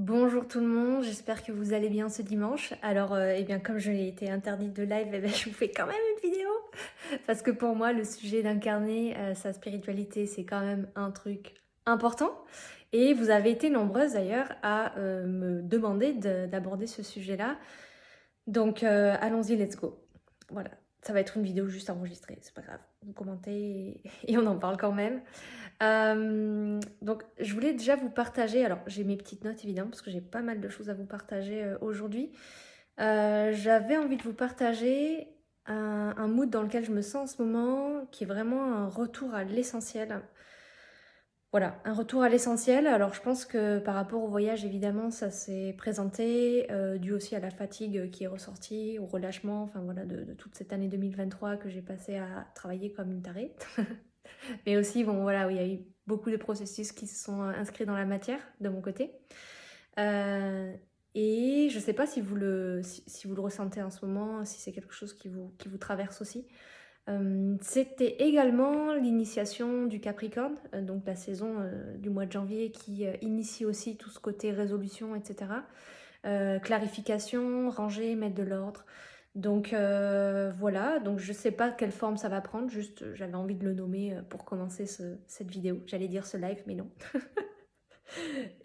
Bonjour tout le monde, j'espère que vous allez bien ce dimanche. Alors, eh bien, comme je l'ai été interdite de live, eh bien, je vous fais quand même une vidéo. Parce que pour moi, le sujet d'incarner sa spiritualité, c'est quand même un truc important. Et vous avez été nombreuses d'ailleurs à me demander d'aborder ce sujet-là. Donc, allons-y, let's go. Voilà, ça va être une vidéo juste enregistrée, c'est pas grave. Vous commentez et on en parle quand même. Donc, je voulais déjà vous partager, alors j'ai mes petites notes évidemment, parce que j'ai pas mal de choses à vous partager aujourd'hui. J'avais envie de vous partager un mood dans lequel je me sens en ce moment, qui est vraiment un retour à l'essentiel. Voilà, un retour à l'essentiel. Alors je pense que par rapport au voyage, évidemment, ça s'est présenté, dû aussi à la fatigue qui est ressortie, au relâchement, enfin voilà, de toute cette année 2023 que j'ai passé à travailler comme une tarée. Mais aussi, bon, voilà, il y a eu beaucoup de processus qui se sont inscrits dans la matière de mon côté. Euh, et je ne sais pas si si vous le ressentez en ce moment, si c'est quelque chose qui vous traverse aussi. C'était également l'initiation du Capricorne, donc la saison du mois de janvier qui initie aussi tout ce côté résolution, etc. Clarification, ranger, mettre de l'ordre. Donc voilà, donc je sais pas quelle forme ça va prendre, juste j'avais envie de le nommer pour commencer cette vidéo. J'allais dire ce live, mais non.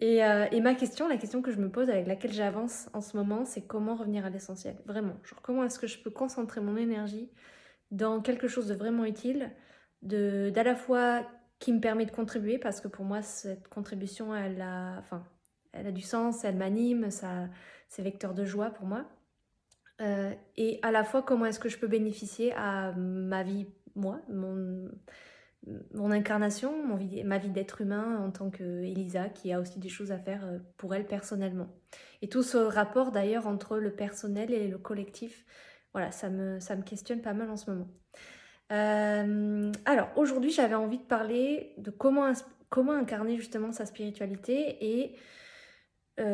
Et ma question, la question que je me pose, avec laquelle j'avance en ce moment, c'est comment revenir à l'essentiel. Vraiment, genre comment est-ce que je peux concentrer mon énergie dans quelque chose de vraiment utile, d'à la fois qui me permet de contribuer, parce que pour moi, cette contribution, elle a du sens, elle m'anime, c'est vecteur de joie pour moi. Et à la fois, comment est-ce que je peux bénéficier à ma vie, moi, mon incarnation, ma vie d'être humain en tant qu'Elisa, qui a aussi des choses à faire pour elle personnellement. Et tout ce rapport d'ailleurs entre le personnel et le collectif, voilà, ça me questionne pas mal en ce moment. Alors aujourd'hui, j'avais envie de parler de comment incarner justement sa spiritualité et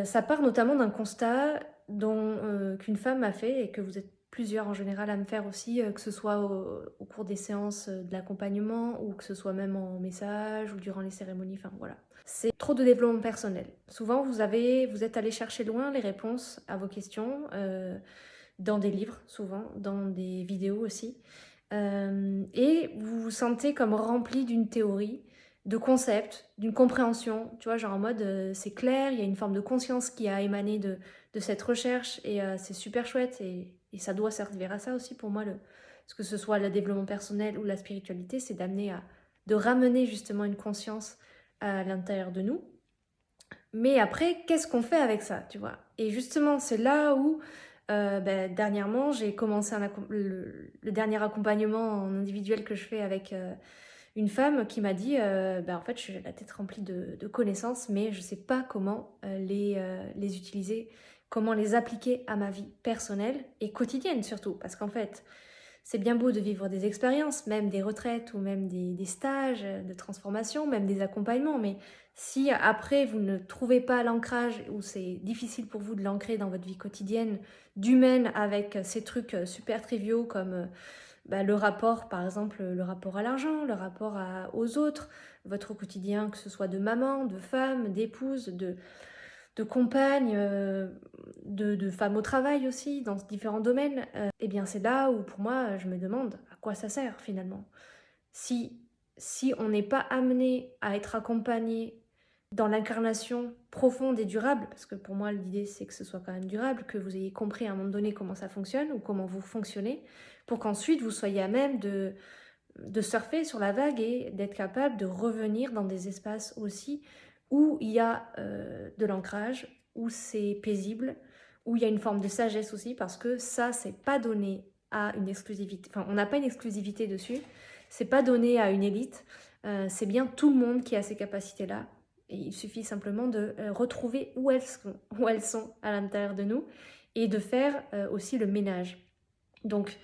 ça part notamment d'un constat qu'une femme m'a fait et que vous êtes plusieurs en général à me faire aussi, que ce soit au cours des séances de l'accompagnement ou que ce soit même en message ou durant les cérémonies, enfin voilà. C'est trop de développement personnel. Souvent, vous êtes allé chercher loin les réponses à vos questions, dans des livres, souvent, dans des vidéos aussi. Et vous vous sentez comme rempli d'une théorie, de concepts, d'une compréhension, tu vois, genre en mode c'est clair, il y a une forme de conscience qui a émané de cette recherche et c'est super chouette et ça doit servir à ça aussi pour moi, que ce soit le développement personnel ou la spiritualité, c'est de ramener justement une conscience à l'intérieur de nous. Mais après, qu'est-ce qu'on fait avec ça, tu vois? Et justement, c'est là où, dernièrement, j'ai commencé le dernier accompagnement en individuel que je fais avec une femme qui m'a dit, en fait, j'ai la tête remplie de connaissances, mais je ne sais pas comment les utiliser, comment les appliquer à ma vie personnelle et quotidienne surtout. Parce qu'en fait, c'est bien beau de vivre des expériences, même des retraites ou même des stages de transformation, même des accompagnements, mais si après vous ne trouvez pas l'ancrage ou c'est difficile pour vous de l'ancrer dans votre vie quotidienne, d'humaine avec ces trucs super triviaux comme le rapport, par exemple, le rapport à l'argent, aux autres, votre quotidien, que ce soit de maman, de femme, d'épouse, de compagne, de femmes au travail aussi, dans différents domaines, eh bien c'est là où pour moi je me demande à quoi ça sert finalement. Si, si on n'est pas amené à être accompagné dans l'incarnation profonde et durable, parce que pour moi l'idée c'est que ce soit quand même durable, que vous ayez compris à un moment donné comment ça fonctionne ou comment vous fonctionnez, pour qu'ensuite vous soyez à même de surfer sur la vague et d'être capable de revenir dans des espaces aussi où il y a de l'ancrage, où c'est paisible, où il y a une forme de sagesse aussi, parce que ça, c'est pas donné à une exclusivité. Enfin, on n'a pas une exclusivité dessus, c'est pas donné à une élite, c'est bien tout le monde qui a ces capacités-là. Et il suffit simplement de retrouver où elles sont à l'intérieur de nous et de faire aussi le ménage. Donc,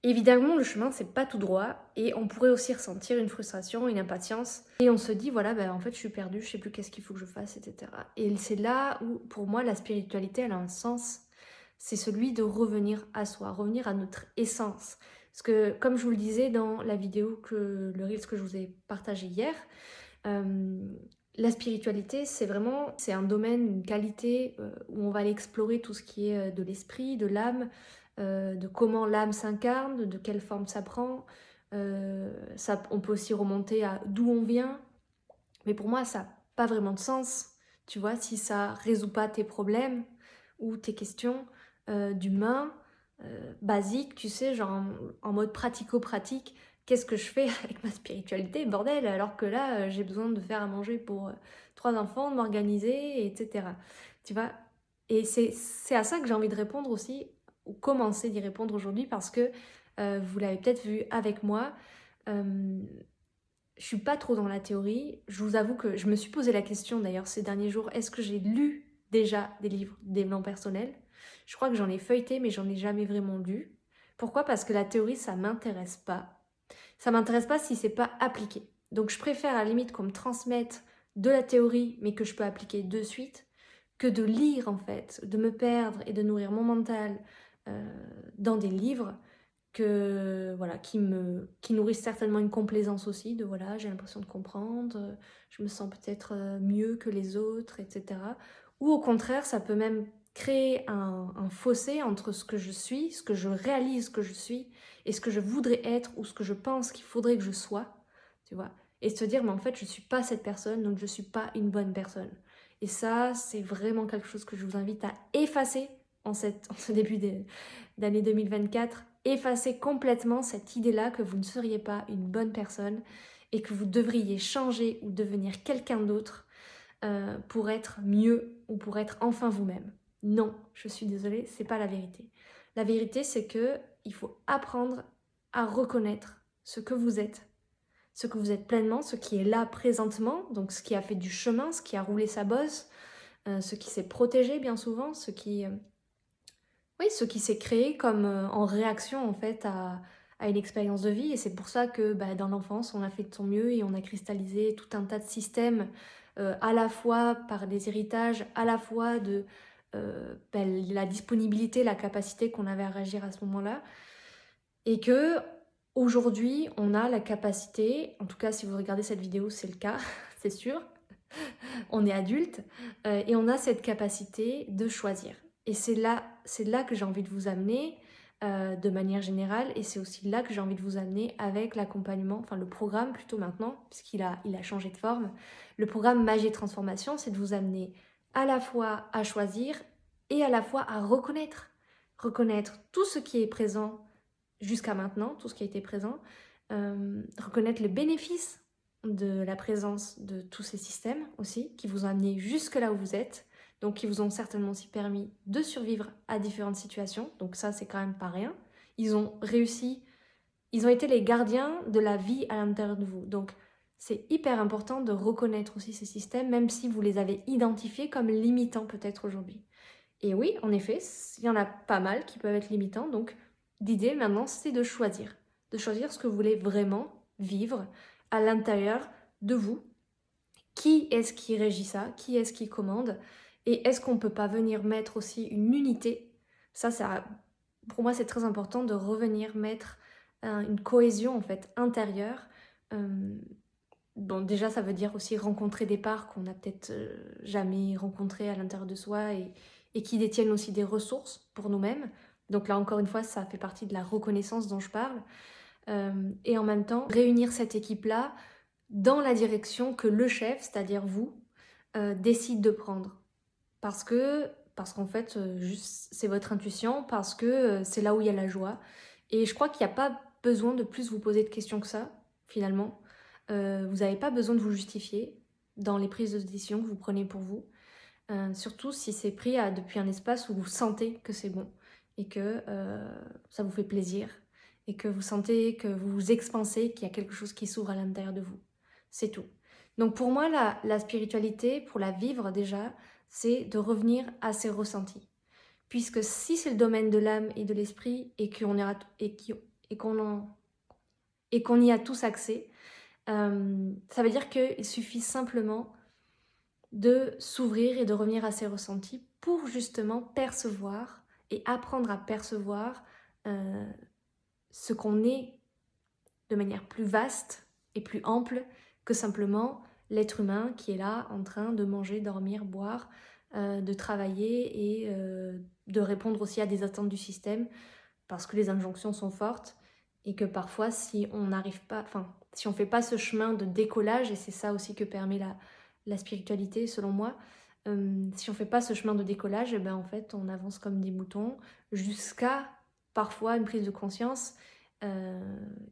évidemment, le chemin, c'est pas tout droit et on pourrait aussi ressentir une frustration, une impatience. Et on se dit, voilà, en fait, je suis perdue, je sais plus qu'est-ce qu'il faut que je fasse, etc. Et c'est là où, pour moi, la spiritualité, elle a un sens. C'est celui de revenir à soi, revenir à notre essence. Parce que, comme je vous le disais dans la vidéo, le Reels que je vous ai partagé hier, euh, La spiritualité, c'est un domaine, une qualité où on va aller explorer tout ce qui est de l'esprit, de l'âme, de comment l'âme s'incarne, de quelle forme ça prend. On peut aussi remonter à d'où on vient. Mais pour moi, ça n'a pas vraiment de sens. Tu vois, si ça résout pas tes problèmes ou tes questions d'humain, basiques, tu sais, genre en mode pratico-pratique, qu'est-ce que je fais avec ma spiritualité, bordel, alors que là, j'ai besoin de faire à manger pour 3 enfants, de m'organiser, etc. Tu vois, et c'est à ça que j'ai envie de répondre aussi, ou commencer d'y répondre aujourd'hui, parce que vous l'avez peut-être vu avec moi, je suis pas trop dans la théorie. Je vous avoue que je me suis posé la question d'ailleurs ces derniers jours, est-ce que j'ai lu déjà des livres de développement personnel? Je crois que j'en ai feuilleté, mais j'en ai jamais vraiment lu. Pourquoi? Parce que la théorie, ça m'intéresse pas. Ça m'intéresse pas si c'est pas appliqué. Donc je préfère à la limite qu'on me transmette de la théorie, mais que je peux appliquer de suite, que de lire en fait, de me perdre et de nourrir mon mental dans des livres voilà, qui nourrissent certainement une complaisance aussi, de voilà, j'ai l'impression de comprendre, je me sens peut-être mieux que les autres, etc. Ou au contraire, ça peut même créer un fossé entre ce que je suis, ce que je réalise que je suis, et ce que je voudrais être, ou ce que je pense qu'il faudrait que je sois, tu vois. Et se dire, mais en fait, je ne suis pas cette personne, donc je ne suis pas une bonne personne. Et ça, c'est vraiment quelque chose que je vous invite à effacer en ce début d'année 2024. Effacez complètement cette idée-là que vous ne seriez pas une bonne personne et que vous devriez changer ou devenir quelqu'un d'autre pour être mieux ou pour être enfin vous-même. Non, je suis désolée, c'est pas la vérité. La vérité, c'est que il faut apprendre à reconnaître ce que vous êtes pleinement, ce qui est là présentement, donc ce qui a fait du chemin, ce qui a roulé sa bosse, ce qui s'est protégé bien souvent, ce qui s'est créé comme en réaction en fait à une expérience de vie. Et c'est pour ça que dans l'enfance, on a fait de son mieux et on a cristallisé tout un tas de systèmes, à la fois par des héritages, à la fois de la disponibilité, la capacité qu'on avait à réagir à ce moment-là. Et que aujourd'hui, on a la capacité, en tout cas si vous regardez cette vidéo, c'est le cas, c'est sûr, on est adulte et on a cette capacité de choisir. Et c'est là que j'ai envie de vous amener de manière générale, et c'est aussi là que j'ai envie de vous amener avec l'accompagnement, enfin le programme plutôt maintenant, il a changé de forme. Le programme Magie et Transformation, c'est de vous amener à la fois à choisir et à la fois à reconnaître. Reconnaître tout ce qui est présent jusqu'à maintenant, tout ce qui a été présent, reconnaître le bénéfice de la présence de tous ces systèmes aussi, qui vous ont amené jusque là où vous êtes, donc qui vous ont certainement aussi permis de survivre à différentes situations, donc ça c'est quand même pas rien. Ils ont réussi, ils ont été les gardiens de la vie à l'intérieur de vous, donc c'est hyper important de reconnaître aussi ces systèmes, même si vous les avez identifiés comme limitants peut-être aujourd'hui. Et oui, en effet, il y en a pas mal qui peuvent être limitants, donc l'idée maintenant c'est de choisir ce que vous voulez vraiment vivre à l'intérieur de vous. Qui est-ce qui régit ça? Qui est-ce qui commande? Et est-ce qu'on ne peut pas venir mettre aussi une unité? Pour moi, c'est très important de revenir mettre une cohésion en fait intérieure. Bon, déjà, ça veut dire aussi rencontrer des parts qu'on n'a peut-être jamais rencontrées à l'intérieur de soi et qui détiennent aussi des ressources pour nous-mêmes. Donc là, encore une fois, ça fait partie de la reconnaissance dont je parle. Et en même temps, réunir cette équipe-là dans la direction que le chef, c'est-à-dire vous, décide de prendre. Parce qu'en fait, juste, c'est votre intuition, parce que c'est là où il y a la joie. Et je crois qu'il n'y a pas besoin de plus vous poser de questions que ça, finalement. Vous n'avez pas besoin de vous justifier dans les prises de décision que vous prenez pour vous. Surtout si c'est pris depuis un espace où vous sentez que c'est bon et que ça vous fait plaisir et que vous sentez que vous vous expansez, qu'il y a quelque chose qui s'ouvre à l'intérieur de vous. C'est tout. Donc pour moi, la spiritualité, pour la vivre déjà, c'est de revenir à ses ressentis. Puisque si c'est le domaine de l'âme et de l'esprit et qu'on y a tous accès, ça veut dire qu'il suffit simplement de s'ouvrir et de revenir à ses ressentis pour justement percevoir et apprendre à percevoir ce qu'on est de manière plus vaste et plus ample que simplement l'être humain qui est là en train de manger, dormir, boire, de travailler et de répondre aussi à des attentes du système parce que les injonctions sont fortes et que parfois si on n'arrive pas, enfin si on fait pas ce chemin de décollage, et c'est ça aussi que permet la spiritualité selon moi, si on fait pas ce chemin de décollage, et ben en fait on avance comme des moutons jusqu'à parfois une prise de conscience,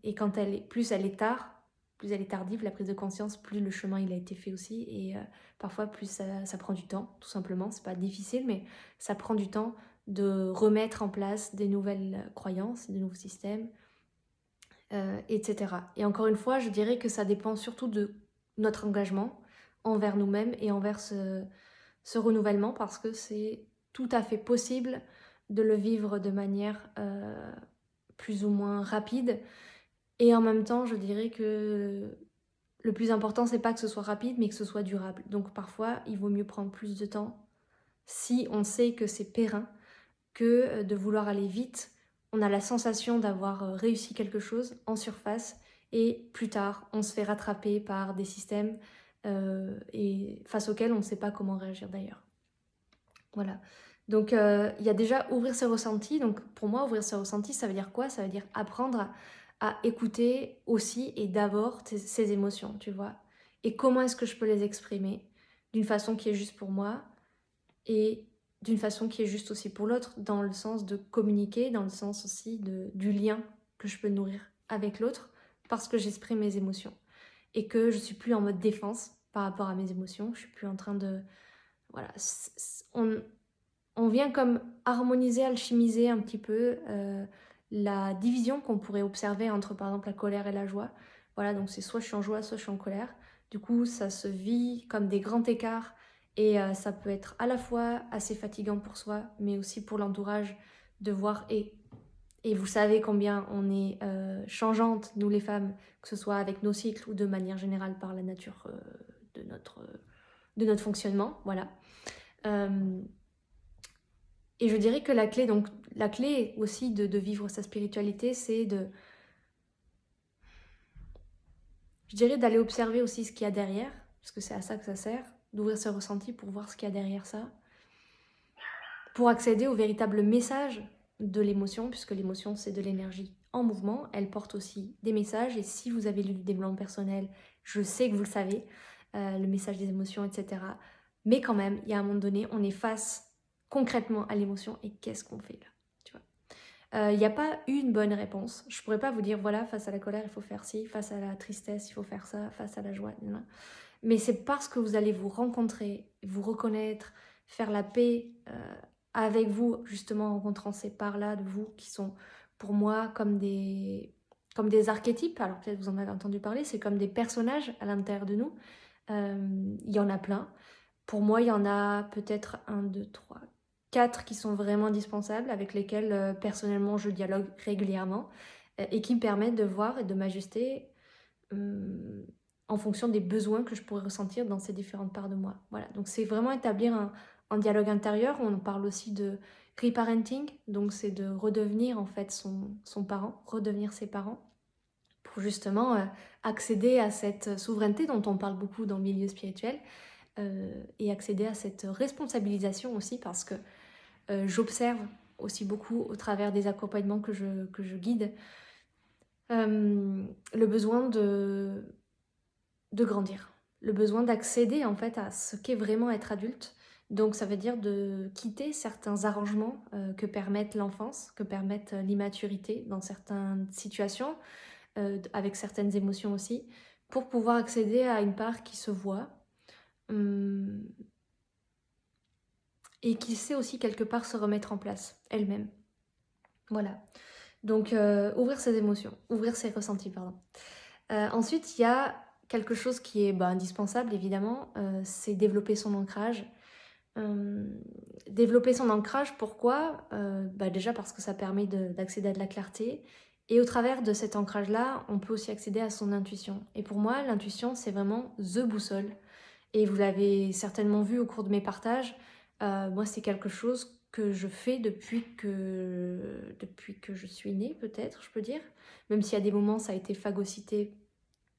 et quand plus elle est tard, plus elle est tardive la prise de conscience, plus le chemin il a été fait aussi, et parfois plus ça prend du temps, tout simplement. C'est pas difficile, mais ça prend du temps de remettre en place des nouvelles croyances, des nouveaux systèmes, etc. Et encore une fois, je dirais que ça dépend surtout de notre engagement envers nous-mêmes et envers ce renouvellement, parce que c'est tout à fait possible de le vivre de manière plus ou moins rapide. Et en même temps, je dirais que le plus important, c'est pas que ce soit rapide, mais que ce soit durable. Donc parfois, il vaut mieux prendre plus de temps si on sait que c'est périn que de vouloir aller vite. On a la sensation d'avoir réussi quelque chose en surface et plus tard, on se fait rattraper par des systèmes et face auxquels on ne sait pas comment réagir d'ailleurs. Voilà. Donc il y a déjà ouvrir ses ressentis. Donc pour moi, ouvrir ses ressentis, ça veut dire quoi? Ça veut dire apprendre à écouter aussi et d'abord ses émotions, tu vois. Et comment est-ce que je peux les exprimer d'une façon qui est juste pour moi et d'une façon qui est juste aussi pour l'autre, dans le sens de communiquer, dans le sens aussi du lien que je peux nourrir avec l'autre, parce que j'exprime mes émotions et que je suis plus en mode défense par rapport à mes émotions. Je suis plus en train de... Voilà, on vient comme harmoniser, alchimiser un petit peu la division qu'on pourrait observer entre par exemple la colère et la joie. Voilà, donc c'est soit je suis en joie, soit je suis en colère. Du coup, ça se vit comme des grands écarts et ça peut être à la fois assez fatigant pour soi, mais aussi pour l'entourage de voir. Et vous savez combien on est changeantes, nous les femmes, que ce soit avec nos cycles ou de manière générale par la nature de notre fonctionnement. Voilà. Et je dirais que la clé aussi de vivre sa spiritualité, c'est je dirais d'aller observer aussi ce qu'il y a derrière, parce que c'est à ça que ça sert, d'ouvrir ses ressentis pour voir ce qu'il y a derrière ça, pour accéder au véritable message de l'émotion, puisque l'émotion c'est de l'énergie en mouvement, elle porte aussi des messages, et si vous avez lu du développement personnel, je sais que vous le savez, le message des émotions, etc. Mais quand même, il y a un moment donné, on est face concrètement à l'émotion, et qu'est-ce qu'on fait là, tu vois. Il n'y a pas une bonne réponse. Je pourrais pas vous dire, voilà, face à la colère, il faut faire ci, face à la tristesse, il faut faire ça, face à la joie, etc. Mais c'est parce que vous allez vous rencontrer, vous reconnaître, faire la paix avec vous, justement en rencontrant ces parts-là de vous qui sont pour moi comme des archétypes. Alors peut-être vous en avez entendu parler, c'est comme des personnages à l'intérieur de nous. Il y en a plein. Pour moi, il y en a peut-être 1, 2, 3, 4 qui sont vraiment indispensables, avec lesquels personnellement je dialogue régulièrement et qui me permettent de voir et de m'ajuster en fonction des besoins que je pourrais ressentir dans ces différentes parts de moi. Voilà, donc c'est vraiment établir un dialogue intérieur. On parle aussi de reparenting, donc c'est de redevenir en fait son parent, redevenir ses parents, pour justement accéder à cette souveraineté dont on parle beaucoup dans le milieu spirituel, et accéder à cette responsabilisation aussi, parce que j'observe aussi beaucoup au travers des accompagnements que je guide, le besoin de grandir, le besoin d'accéder en fait à ce qu'est vraiment être adulte. Donc ça veut dire de quitter certains arrangements que permettent l'enfance, que permettent l'immaturité dans certaines situations, avec certaines émotions aussi, pour pouvoir accéder à une part qui se voit, hum, et qui sait aussi quelque part se remettre en place elle-même. Voilà. Donc ouvrir ses émotions, ouvrir ses ressentis, pardon. Ensuite, il y a quelque chose qui est indispensable, évidemment, c'est développer son ancrage. Développer son ancrage, pourquoi? Déjà parce que ça permet d'accéder à de la clarté. Et au travers de cet ancrage-là, on peut aussi accéder à son intuition. Et pour moi, l'intuition, c'est vraiment the boussole. Et vous l'avez certainement vu au cours de mes partages, moi, c'est quelque chose que je fais depuis que je suis née, peut-être, je peux dire. Même s'il y a des moments, ça a été phagocyté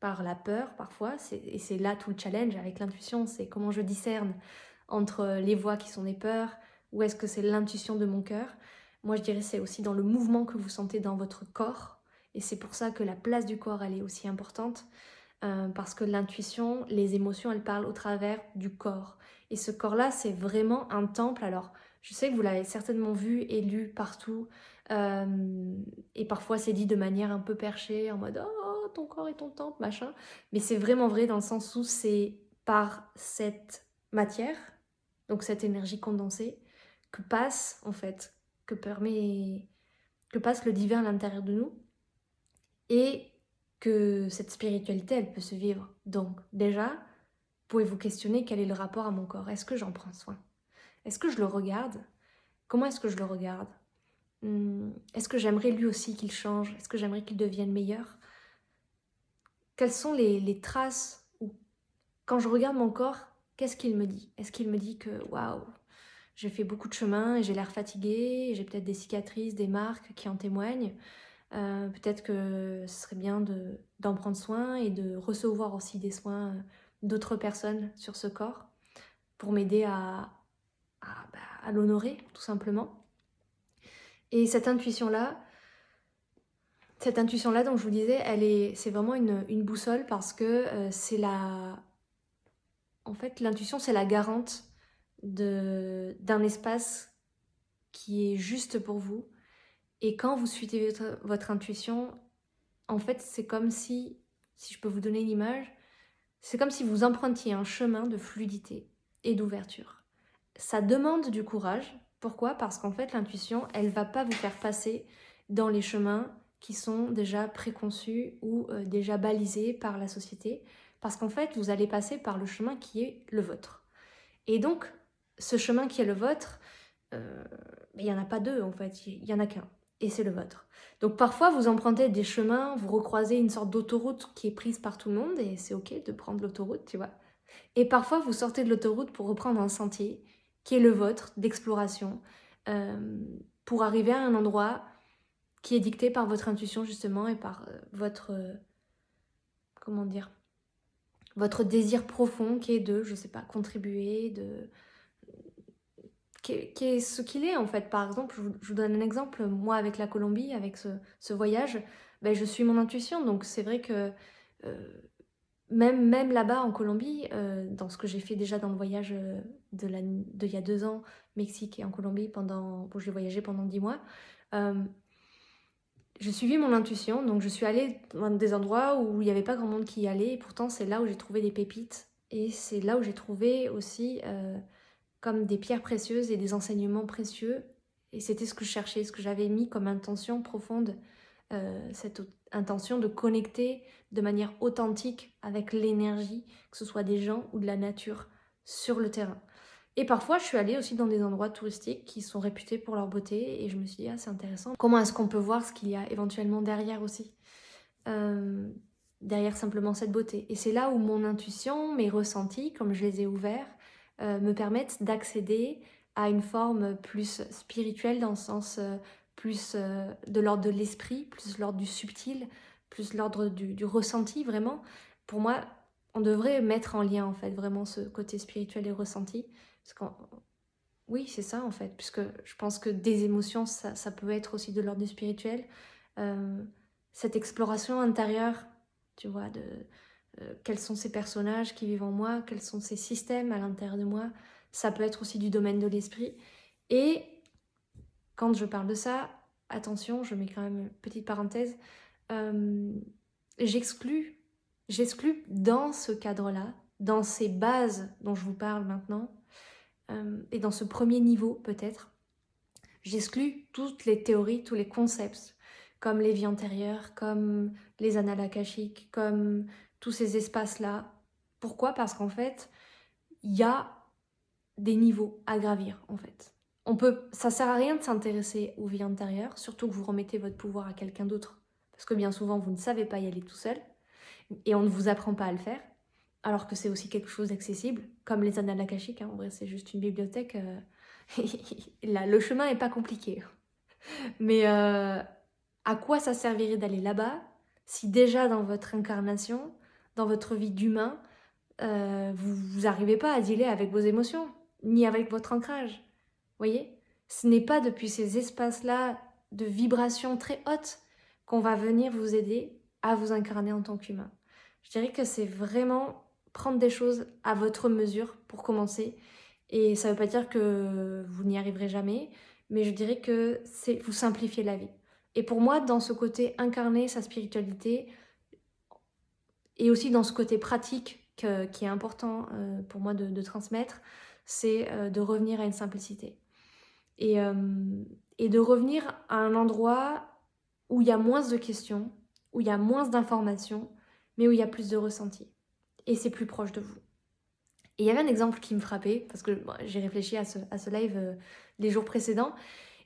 par la peur parfois, et c'est là tout le challenge avec l'intuition, c'est comment je discerne entre les voix qui sont des peurs, ou est-ce que c'est l'intuition de mon cœur. Moi je dirais c'est aussi dans le mouvement que vous sentez dans votre corps, et c'est pour ça que la place du corps elle est aussi importante, parce que l'intuition, les émotions elles parlent au travers du corps. Et ce corps-là c'est vraiment un temple. Alors je sais que vous l'avez certainement vu et lu partout, et parfois c'est dit de manière un peu perchée, en mode «Oh, ton corps est ton temple, machin». Mais c'est vraiment vrai dans le sens où c'est par cette matière, donc cette énergie condensée, que passe en fait, que passe le divin à l'intérieur de nous, et que cette spiritualité, elle peut se vivre. Donc déjà, pouvez-vous questionner quel est le rapport à mon corps? Est-ce que j'en prends soin? Est-ce que je le regarde? Comment est-ce que je le regarde? Est-ce que j'aimerais lui aussi qu'il change? Est-ce que j'aimerais qu'il devienne meilleur? Quelles sont les traces? Ou quand je regarde mon corps, qu'est-ce qu'il me dit? Est-ce qu'il me dit que waouh, j'ai fait beaucoup de chemin et j'ai l'air fatiguée, et j'ai peut-être des cicatrices, des marques qui en témoignent? Peut-être que ce serait bien d'en prendre soin et de recevoir aussi des soins d'autres personnes sur ce corps pour m'aider à l'honorer tout simplement. Et cette intuition-là dont je vous disais, c'est vraiment une boussole, parce que en fait, l'intuition, c'est la garante d'un espace qui est juste pour vous. Et quand vous suivez votre intuition, en fait, c'est comme si je peux vous donner une image, c'est comme si vous empruntiez un chemin de fluidité et d'ouverture. Ça demande du courage. Pourquoi? Parce qu'en fait, l'intuition, elle va pas vous faire passer dans les chemins qui sont déjà préconçus ou déjà balisés par la société. Parce qu'en fait, vous allez passer par le chemin qui est le vôtre. Et donc, ce chemin qui est le vôtre, il n'y en a pas deux en fait, il n'y en a qu'un. Et c'est le vôtre. Donc parfois, vous empruntez des chemins, vous recroisez une sorte d'autoroute qui est prise par tout le monde, et c'est ok de prendre l'autoroute, tu vois. Et parfois, vous sortez de l'autoroute pour reprendre un sentier qui est le vôtre, d'exploration, pour arriver à un endroit qui est dicté par votre intuition justement, et par comment dire, votre désir profond qui est de, je sais pas, contribuer, qui est ce qu'il est en fait. Par exemple, je vous donne un exemple, moi avec la Colombie, avec ce voyage, ben, je suis mon intuition, donc c'est vrai que même là-bas en Colombie, dans ce que j'ai fait déjà dans le voyage il y a 2 ans, Mexique et en Colombie, bon, j'ai voyagé pendant 10 mois, je suivis mon intuition, donc je suis allée dans des endroits où il n'y avait pas grand monde qui y allait, et pourtant c'est là où j'ai trouvé des pépites, et c'est là où j'ai trouvé aussi comme des pierres précieuses et des enseignements précieux, et c'était ce que je cherchais, ce que j'avais mis comme intention profonde, cette intention de connecter de manière authentique avec l'énergie, que ce soit des gens ou de la nature sur le terrain. Et parfois, je suis allée aussi dans des endroits touristiques qui sont réputés pour leur beauté, et je me suis dit, ah, c'est intéressant. Comment est-ce qu'on peut voir ce qu'il y a éventuellement derrière aussi, derrière simplement cette beauté. Et c'est là où mon intuition, mes ressentis, comme je les ai ouverts, me permettent d'accéder à une forme plus spirituelle, dans le sens plus de l'ordre de l'esprit, plus l'ordre du subtil, plus l'ordre du ressenti, vraiment. Pour moi, on devrait mettre en lien, en fait, vraiment ce côté spirituel et ressenti. Parce que, oui, c'est ça, en fait, puisque je pense que des émotions, ça peut être aussi de l'ordre du spirituel. Cette exploration intérieure, tu vois, de quels sont ces personnages qui vivent en moi, quels sont ces systèmes à l'intérieur de moi, ça peut être aussi du domaine de l'esprit. Et quand je parle de ça, attention, je mets quand même une petite parenthèse, j'exclus dans ce cadre-là, dans ces bases dont je vous parle maintenant, et dans ce premier niveau peut-être, j'exclus toutes les théories, tous les concepts, comme les vies antérieures, comme les annales akashiques, comme tous ces espaces-là. Pourquoi? Parce qu'en fait, il y a des niveaux à gravir, en fait. Ça sert à rien de s'intéresser aux vies antérieures, surtout que vous remettez votre pouvoir à quelqu'un d'autre, parce que bien souvent, vous ne savez pas y aller tout seul, et on ne vous apprend pas à le faire, alors que c'est aussi quelque chose d'accessible, comme les annales akashiques, hein. En vrai, c'est juste une bibliothèque. Là, le chemin n'est pas compliqué. Mais à quoi ça servirait d'aller là-bas si déjà dans votre incarnation, dans votre vie d'humain, vous n'arrivez pas à dealer avec vos émotions, ni avec votre ancrage. Voyez? Ce n'est pas depuis ces espaces-là de vibration très haute qu'on va venir vous aider à vous incarner en tant qu'humain. Je dirais que c'est vraiment prendre des choses à votre mesure pour commencer. Et ça ne veut pas dire que vous n'y arriverez jamais, mais je dirais que c'est vous simplifier la vie. Et pour moi, dans ce côté incarner sa spiritualité, et aussi dans ce côté pratique qui est important pour moi de transmettre, c'est de revenir à une simplicité. Et, et de revenir à un endroit où il y a moins de questions, où il y a moins d'informations, mais où il y a plus de ressenti. Et c'est plus proche de vous. Et il y avait un exemple qui me frappait, parce que bon, j'ai réfléchi à ce live les jours précédents,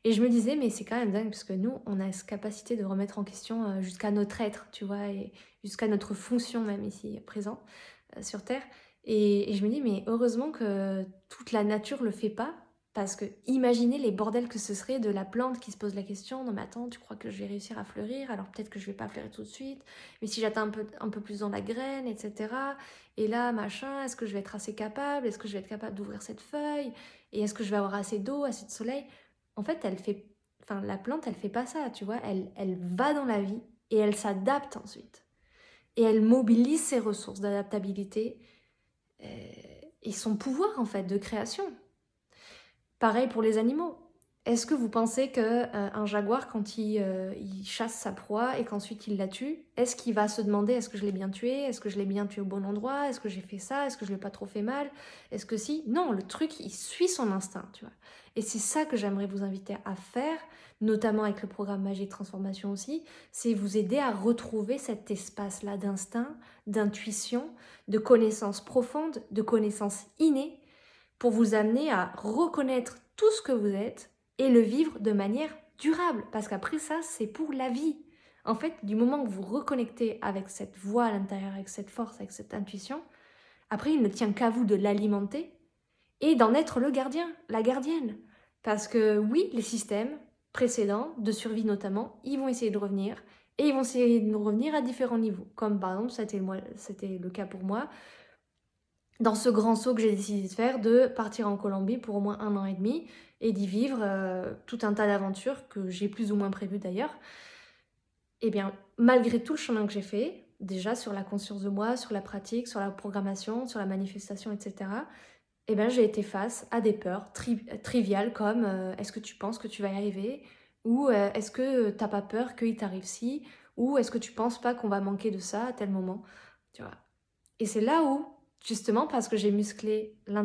et je me disais, mais c'est quand même dingue, parce que nous, on a cette capacité de remettre en question jusqu'à notre être, tu vois, et jusqu'à notre fonction même ici, présent, sur Terre. Et je me dis, mais heureusement que toute la nature le fait pas, parce que imaginez les bordels que ce serait de la plante qui se pose la question, non mais attends, tu crois que je vais réussir à fleurir, alors peut-être que je vais pas fleurir tout de suite, mais si j'atteins un peu plus dans la graine, etc. Et là, machin, est-ce que je vais être assez capable, est-ce que je vais être capable d'ouvrir cette feuille, et est-ce que je vais avoir assez d'eau, assez de soleil? En fait, la plante, elle fait pas ça, tu vois, elle va dans la vie et elle s'adapte ensuite. Et elle mobilise ses ressources d'adaptabilité et son pouvoir en fait de création. Pareil pour les animaux. Est-ce que vous pensez qu'un jaguar, quand il chasse sa proie et qu'ensuite il la tue, est-ce qu'il va se demander est-ce que je l'ai bien tué? Est-ce que je l'ai bien tué au bon endroit? Est-ce que j'ai fait ça? Est-ce que je l'ai pas trop fait mal? Est-ce que si? Non, le truc, il suit son instinct, tu vois. Et c'est ça que j'aimerais vous inviter à faire, notamment avec le programme Magie de Transformation aussi, c'est vous aider à retrouver cet espace-là d'instinct, d'intuition, de connaissance profonde, de connaissance innée, pour vous amener à reconnaître tout ce que vous êtes et le vivre de manière durable. Parce qu'après ça, c'est pour la vie. En fait, du moment que vous reconnectez avec cette voix à l'intérieur, avec cette force, avec cette intuition, après, il ne tient qu'à vous de l'alimenter et d'en être le gardien, la gardienne. Parce que oui, les systèmes précédents, de survie notamment, ils vont essayer de revenir et ils vont essayer de revenir à différents niveaux. Comme par exemple, c'était le cas pour moi, dans ce grand saut que j'ai décidé de faire, de partir en Colombie pour au moins 1 an et demi et d'y vivre tout un tas d'aventures que j'ai plus ou moins prévues d'ailleurs. Et bien, malgré tout le chemin que j'ai fait, déjà sur la conscience de moi, sur la pratique, sur la programmation, sur la manifestation, etc., et bien, j'ai été face à des peurs triviales comme est-ce que tu penses que tu vas y arriver? Ou est-ce que t'as pas peur qu'il t'arrive ci? Ou est-ce que tu penses pas qu'on va manquer de ça à tel moment? Tu vois. Et c'est là où, justement, parce que j'ai musclé ma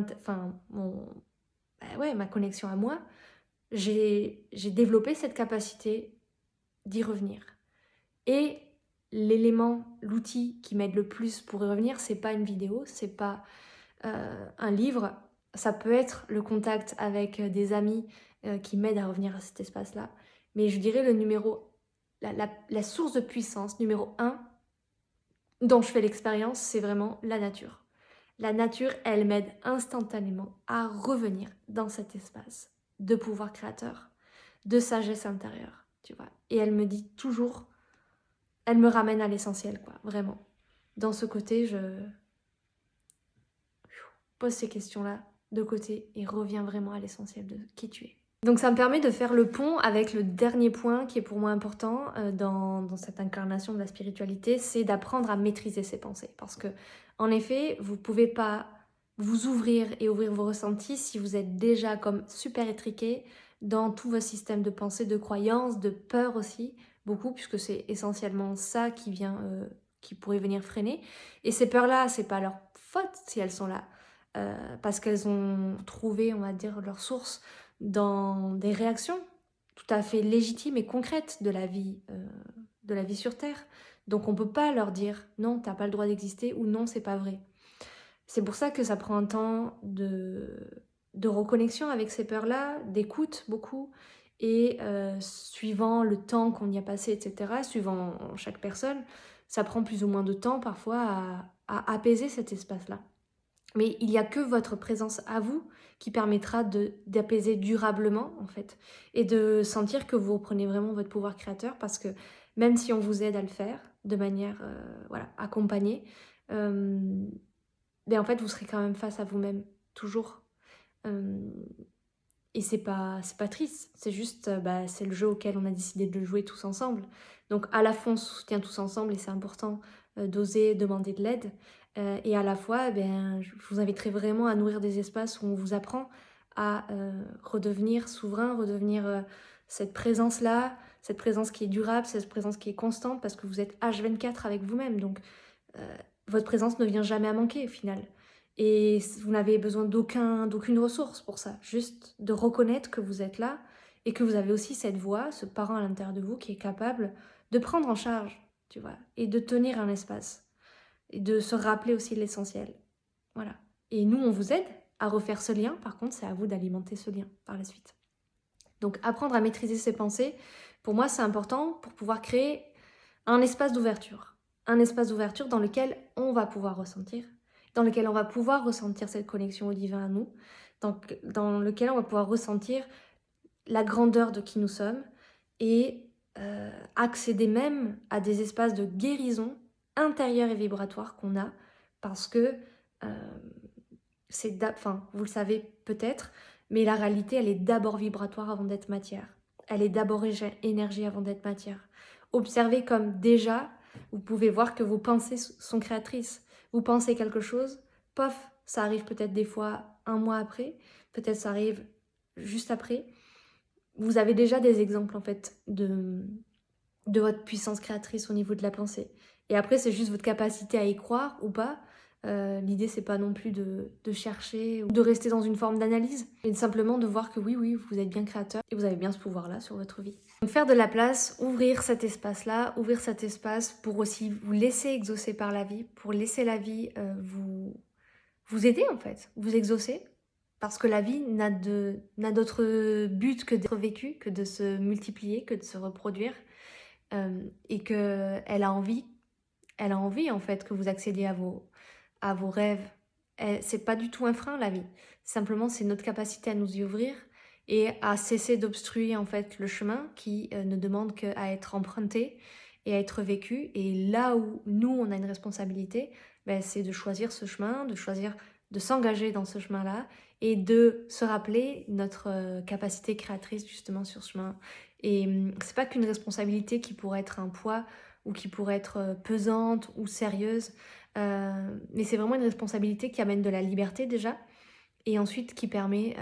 connexion à moi, j'ai développé cette capacité d'y revenir. Et l'élément, l'outil qui m'aide le plus pour y revenir, c'est pas une vidéo, c'est pas un livre, ça peut être le contact avec des amis qui m'aident à revenir à cet espace-là. Mais je dirais la source de puissance numéro 1 dont je fais l'expérience, c'est vraiment la nature. La nature, elle m'aide instantanément à revenir dans cet espace de pouvoir créateur, de sagesse intérieure, tu vois. Et elle me dit toujours, elle me ramène à l'essentiel, quoi, vraiment. Dans ce côté, je pose ces questions-là de côté et reviens vraiment à l'essentiel de qui tu es. Donc ça me permet de faire le pont avec le dernier point qui est pour moi important dans cette incarnation de la spiritualité, c'est d'apprendre à maîtriser ses pensées. Parce que, en effet, vous ne pouvez pas vous ouvrir et ouvrir vos ressentis si vous êtes déjà comme super étriqué dans tous vos systèmes de pensée, de croyances, de peur aussi, beaucoup, puisque c'est essentiellement ça qui pourrait venir freiner. Et ces peurs-là, c'est pas leur faute si elles sont là, parce qu'elles ont trouvé, on va dire, leur source dans des réactions tout à fait légitimes et concrètes de la vie sur Terre. Donc on ne peut pas leur dire non, t'as pas le droit d'exister ou non, c'est pas vrai. C'est pour ça que ça prend un temps de reconnexion avec ces peurs-là, d'écoute beaucoup, et suivant le temps qu'on y a passé, etc., suivant chaque personne, ça prend plus ou moins de temps parfois à apaiser cet espace-là. Mais il n'y a que votre présence à vous qui permettra d'apaiser durablement, en fait, et de sentir que vous reprenez vraiment votre pouvoir créateur, parce que même si on vous aide à le faire de manière accompagnée, mais en fait, vous serez quand même face à vous-même, toujours. Euh, et c'est pas triste, c'est juste, c'est le jeu auquel on a décidé de jouer tous ensemble. Donc à la fois, on se soutient tous ensemble et c'est important d'oser demander de l'aide. Et à la fois, je vous inviterai vraiment à nourrir des espaces où on vous apprend à redevenir souverain, redevenir cette présence-là, cette présence qui est durable, cette présence qui est constante, parce que vous êtes H24 avec vous-même. Donc votre présence ne vient jamais à manquer au final. Et vous n'avez besoin d'aucune ressource pour ça, juste de reconnaître que vous êtes là et que vous avez aussi cette voix, ce parent à l'intérieur de vous qui est capable de prendre en charge, tu vois, et de tenir un espace, et de se rappeler aussi l'essentiel. Voilà. Et nous, on vous aide à refaire ce lien, par contre, c'est à vous d'alimenter ce lien par la suite. Donc apprendre à maîtriser ses pensées, pour moi, c'est important pour pouvoir créer un espace d'ouverture. Un espace d'ouverture dans lequel on va pouvoir ressentir, dans lequel on va pouvoir ressentir cette connexion au divin à nous, dans lequel on va pouvoir ressentir la grandeur de qui nous sommes et accéder même à des espaces de guérison intérieure et vibratoire qu'on a parce que vous le savez peut-être, mais la réalité, elle est d'abord vibratoire avant d'être matière. Elle est d'abord énergie avant d'être matière. Observez comme déjà, vous pouvez voir que vos pensées sont créatrices. Vous pensez quelque chose, pof, ça arrive peut-être des fois un mois après, peut-être ça arrive juste après. Vous avez déjà des exemples en fait de votre puissance créatrice au niveau de la pensée. Et après, c'est juste votre capacité à y croire ou pas. L'idée, c'est pas non plus de chercher ou de rester dans une forme d'analyse, mais simplement de voir que oui, vous êtes bien créateur et vous avez bien ce pouvoir-là sur votre vie. Donc faire de la place, ouvrir cet espace-là, ouvrir cet espace pour aussi vous laisser exaucer par la vie, pour laisser la vie vous aider en fait, vous exaucer. Parce que la vie n'a d'autre but que d'être vécue, que de se multiplier, que de se reproduire. Et qu'elle a envie en fait que vous accédiez à vos rêves. C'est pas du tout un frein la vie. Simplement c'est notre capacité à nous y ouvrir et à cesser d'obstruer en fait le chemin qui ne demande qu'à être emprunté et à être vécu. Et là où nous on a une responsabilité, c'est de choisir ce chemin, de choisir de s'engager dans ce chemin-là et de se rappeler notre capacité créatrice justement sur ce chemin. Et c'est pas qu'une responsabilité qui pourrait être un poids ou qui pourrait être pesante ou sérieuse, mais c'est vraiment une responsabilité qui amène de la liberté déjà, et ensuite qui permet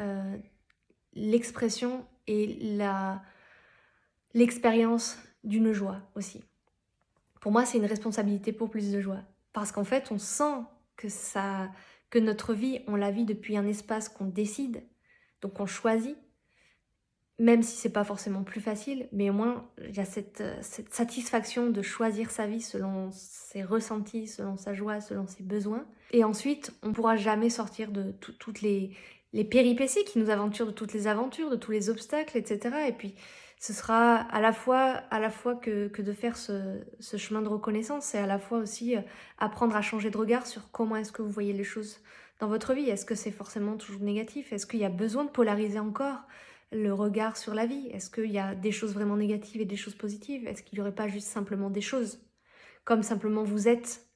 l'expression et l'expérience d'une joie aussi. Pour moi, c'est une responsabilité pour plus de joie, parce qu'en fait, on sent que notre vie, on la vit depuis un espace qu'on décide, donc on choisit, même si c'est pas forcément plus facile, mais au moins il y a cette satisfaction de choisir sa vie selon ses ressentis, selon sa joie, selon ses besoins. Et ensuite, on ne pourra jamais sortir de toutes les péripéties qui nous aventurent, de toutes les aventures, de tous les obstacles, etc. Et puis ce sera à la fois que de faire ce chemin de reconnaissance et à la fois aussi apprendre à changer de regard sur comment est-ce que vous voyez les choses dans votre vie. Est-ce que c'est forcément toujours négatif? Est-ce qu'il y a besoin de polariser encore le regard sur la vie? Est-ce qu'il y a des choses vraiment négatives et des choses positives? Est-ce qu'il n'y aurait pas juste simplement des choses? Comme simplement vous êtes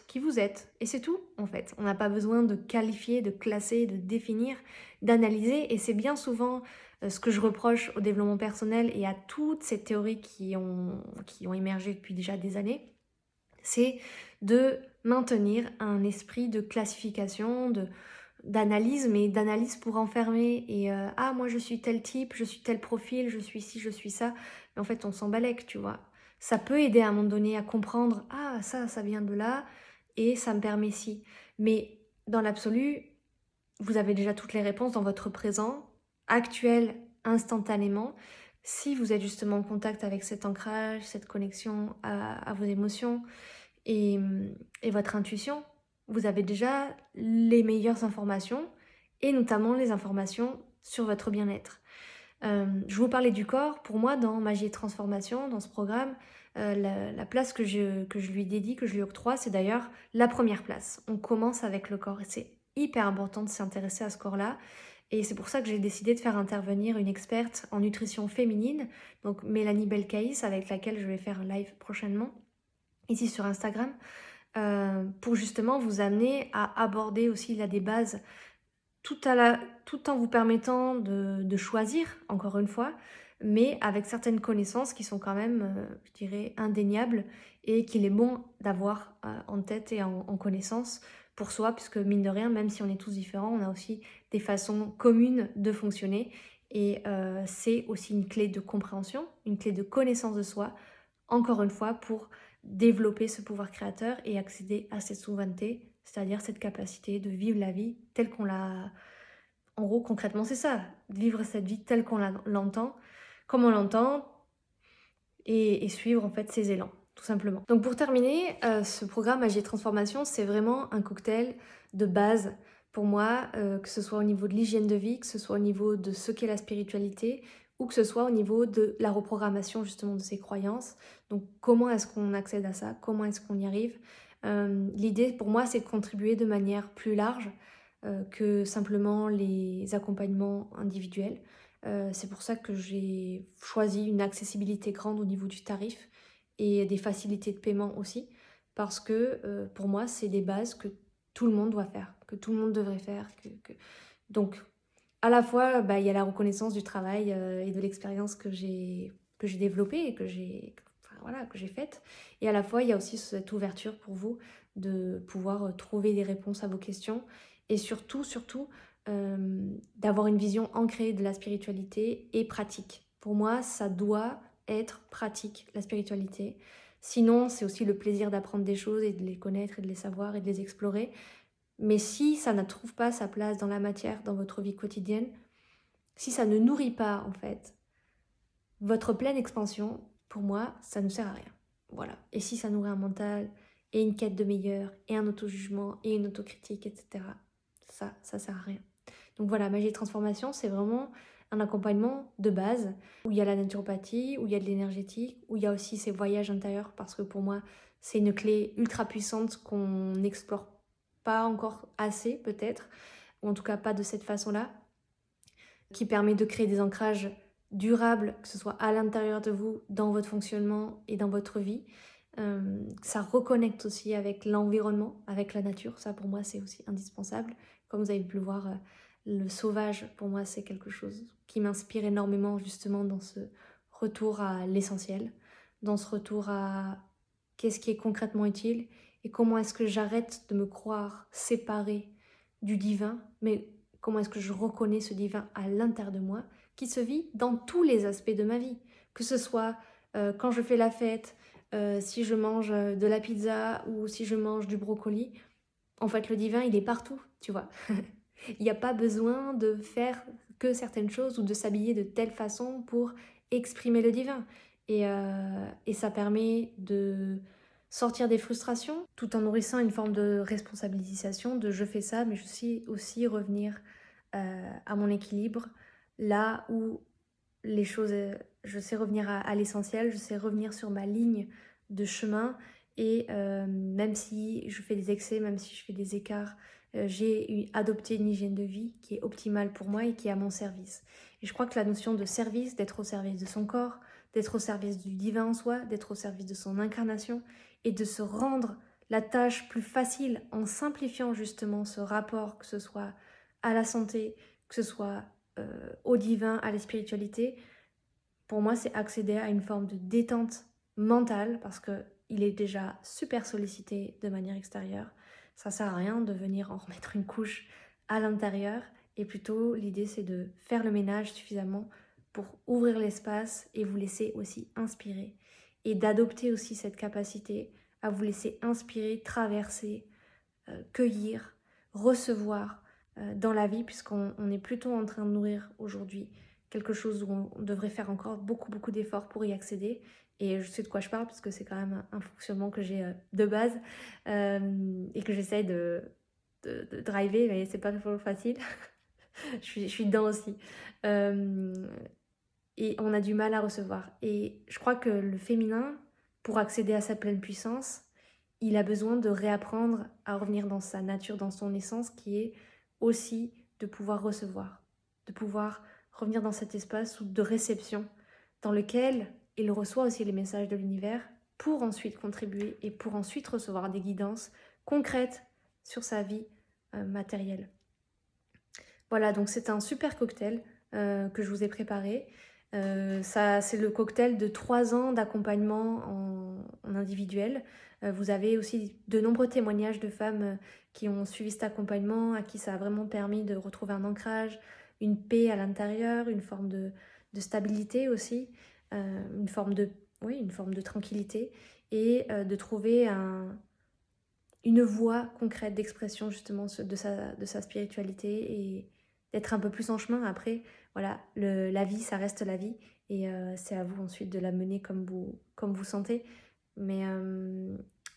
qui vous êtes. Et c'est tout, en fait. On n'a pas besoin de qualifier, de classer, de définir, d'analyser. Et c'est bien souvent ce que je reproche au développement personnel et à toutes ces théories qui ont émergé depuis déjà des années. C'est de maintenir un esprit de classification, d'analyse, mais d'analyse pour enfermer et moi je suis tel type, je suis tel profil, je suis ci, je suis ça. Mais en fait on s'en balèque, tu vois. Ça peut aider à un moment donné à comprendre, ça vient de là et ça me permet ci. Mais dans l'absolu, vous avez déjà toutes les réponses dans votre présent, actuel, instantanément. Si vous êtes justement en contact avec cet ancrage, cette connexion à vos émotions et votre intuition, vous avez déjà les meilleures informations et notamment les informations sur votre bien-être. Je vous parlais du corps. Pour moi, dans Magie et Transformation, dans ce programme, la place que je lui dédie, que je lui octroie, c'est d'ailleurs la première place. On commence avec le corps et c'est hyper important de s'intéresser à ce corps-là. Et c'est pour ça que j'ai décidé de faire intervenir une experte en nutrition féminine, donc Mélanie Belcaïs, avec laquelle je vais faire un live prochainement, ici sur Instagram, pour justement vous amener à aborder aussi là des bases tout en vous permettant de choisir, encore une fois, mais avec certaines connaissances qui sont quand même, je dirais, indéniables et qu'il est bon d'avoir en tête et en connaissance pour soi, puisque mine de rien, même si on est tous différents, on a aussi des façons communes de fonctionner et c'est aussi une clé de compréhension, une clé de connaissance de soi, encore une fois, pour développer ce pouvoir créateur et accéder à cette souveraineté, c'est-à-dire cette capacité de vivre la vie telle qu'on l'a. En gros, concrètement, c'est ça, vivre cette vie telle qu'on l'entend, comme on l'entend, et suivre en fait ses élans, tout simplement. Donc pour terminer, ce programme Magie et Transformation, c'est vraiment un cocktail de base pour moi, que ce soit au niveau de l'hygiène de vie, que ce soit au niveau de ce qu'est la spiritualité, ou que ce soit au niveau de la reprogrammation justement de ses croyances. Donc comment est-ce qu'on accède à ça? Comment est-ce qu'on y arrive? L'idée pour moi, c'est de contribuer de manière plus large que simplement les accompagnements individuels. C'est pour ça que j'ai choisi une accessibilité grande au niveau du tarif et des facilités de paiement aussi, parce que pour moi, c'est des bases que tout le monde doit faire, que tout le monde devrait faire. Donc, à la fois, il y a la reconnaissance du travail et de l'expérience que j'ai développée et que j'ai faite. Et à la fois, il y a aussi cette ouverture pour vous de pouvoir trouver des réponses à vos questions et surtout, d'avoir une vision ancrée de la spiritualité et pratique. Pour moi, ça doit être pratique, la spiritualité. Sinon, c'est aussi le plaisir d'apprendre des choses et de les connaître et de les savoir et de les explorer. Mais si ça ne trouve pas sa place dans la matière, dans votre vie quotidienne, si ça ne nourrit pas en fait votre pleine expansion, pour moi, ça ne sert à rien. Voilà. Et si ça nourrit un mental et une quête de meilleur et un auto-jugement et une autocritique, etc., ça sert à rien. Donc voilà, Magie et Transformation, c'est vraiment un accompagnement de base où il y a la naturopathie, où il y a de l'énergétique, où il y a aussi ces voyages intérieurs parce que pour moi, c'est une clé ultra puissante qu'on n'explore pas encore assez peut-être, ou en tout cas pas de cette façon-là, qui permet de créer des ancrages durables, que ce soit à l'intérieur de vous, dans votre fonctionnement et dans votre vie. Ça reconnecte aussi avec l'environnement, avec la nature. Ça, pour moi, c'est aussi indispensable. Comme vous avez pu le voir, le sauvage, pour moi, c'est quelque chose qui m'inspire énormément, justement, dans ce retour à l'essentiel, dans ce retour à qu'est-ce qui est concrètement utile et comment est-ce que j'arrête de me croire séparée du divin, mais comment est-ce que je reconnais ce divin à l'intérieur de moi, qui se vit dans tous les aspects de ma vie, que ce soit quand je fais la fête, si je mange de la pizza ou si je mange du brocoli. En fait, le divin, il est partout, tu vois. Il n'y a pas besoin de faire que certaines choses ou de s'habiller de telle façon pour exprimer le divin. Et ça permet de sortir des frustrations tout en nourrissant une forme de responsabilisation de je fais ça, mais je sais aussi revenir à mon équilibre là où les choses, je sais revenir à l'essentiel, je sais revenir sur ma ligne de chemin et même si je fais des excès, même si je fais des écarts, j'ai adopté une hygiène de vie qui est optimale pour moi et qui est à mon service. Et je crois que la notion de service, d'être au service de son corps, d'être au service du divin en soi, d'être au service de son incarnation et de se rendre la tâche plus facile en simplifiant justement ce rapport, que ce soit à la santé, que ce soit au divin, à la spiritualité, pour moi, c'est accéder à une forme de détente mentale parce qu'il est déjà super sollicité de manière extérieure. Ça sert à rien de venir en remettre une couche à l'intérieur et plutôt l'idée c'est de faire le ménage suffisamment pour ouvrir l'espace et vous laisser aussi inspirer et d'adopter aussi cette capacité à vous laisser inspirer, traverser, cueillir, recevoir dans la vie, puisqu'on est plutôt en train de nourrir aujourd'hui quelque chose où on devrait faire encore beaucoup d'efforts pour y accéder. Et je sais de quoi je parle, parce que c'est quand même un fonctionnement que j'ai de base et que j'essaye de driver, mais c'est pas toujours facile. je suis dedans aussi. Et on a du mal à recevoir. Et je crois que le féminin, pour accéder à sa pleine puissance, il a besoin de réapprendre à revenir dans sa nature, dans son essence, qui est aussi de pouvoir recevoir, de pouvoir revenir dans cet espace de réception, dans lequel il reçoit aussi les messages de l'univers, pour ensuite contribuer et pour ensuite recevoir des guidances concrètes sur sa vie matérielle. Voilà, donc c'est un super cocktail que je vous ai préparé. C'est le cocktail de 3 ans d'accompagnement en individuel. Vous avez aussi de nombreux témoignages de femmes qui ont suivi cet accompagnement, à qui ça a vraiment permis de retrouver un ancrage, une paix à l'intérieur, une forme de stabilité aussi, une forme de tranquillité et de trouver une voie concrète d'expression justement de sa spiritualité et d'être un peu plus en chemin. Après, voilà, la vie, ça reste la vie et c'est à vous ensuite de la mener comme vous sentez. Mais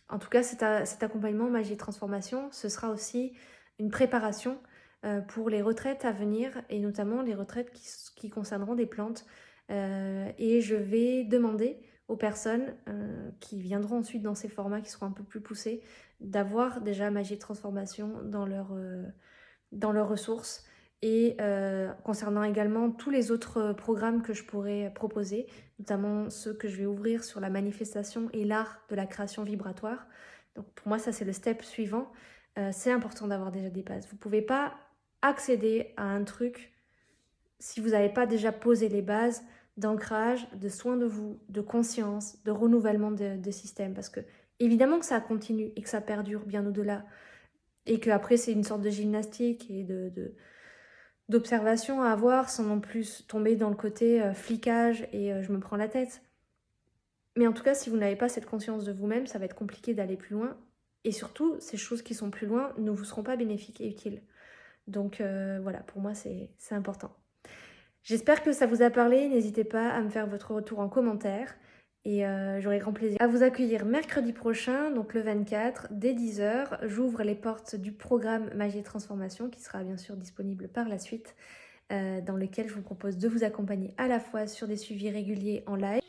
en tout cas, cet accompagnement Magie et Transformation, ce sera aussi une préparation pour les retraites à venir et notamment les retraites qui concerneront des plantes. Et je vais demander aux personnes qui viendront ensuite dans ces formats qui seront un peu plus poussés d'avoir déjà Magie et Transformation dans leurs ressources et concernant également tous les autres programmes que je pourrais proposer, notamment ceux que je vais ouvrir sur la manifestation et l'art de la création vibratoire. Donc pour moi, ça c'est le step suivant. C'est important d'avoir déjà des bases. Vous ne pouvez pas accéder à un truc si vous n'avez pas déjà posé les bases d'ancrage, de soin de vous, de conscience, de renouvellement de système. Parce que évidemment que ça continue et que ça perdure bien au-delà. Et qu'après, c'est une sorte de gymnastique et d'observation à avoir sans non plus tomber dans le côté flicage et je me prends la tête. Mais en tout cas, si vous n'avez pas cette conscience de vous-même, ça va être compliqué d'aller plus loin. Et surtout, ces choses qui sont plus loin ne vous seront pas bénéfiques et utiles. Donc voilà, pour moi, c'est important. J'espère que ça vous a parlé. N'hésitez pas à me faire votre retour en commentaire. Et j'aurai grand plaisir à vous accueillir mercredi prochain, donc le 24, dès 10h. J'ouvre les portes du programme Magie et Transformation qui sera bien sûr disponible par la suite, dans lequel je vous propose de vous accompagner à la fois sur des suivis réguliers en live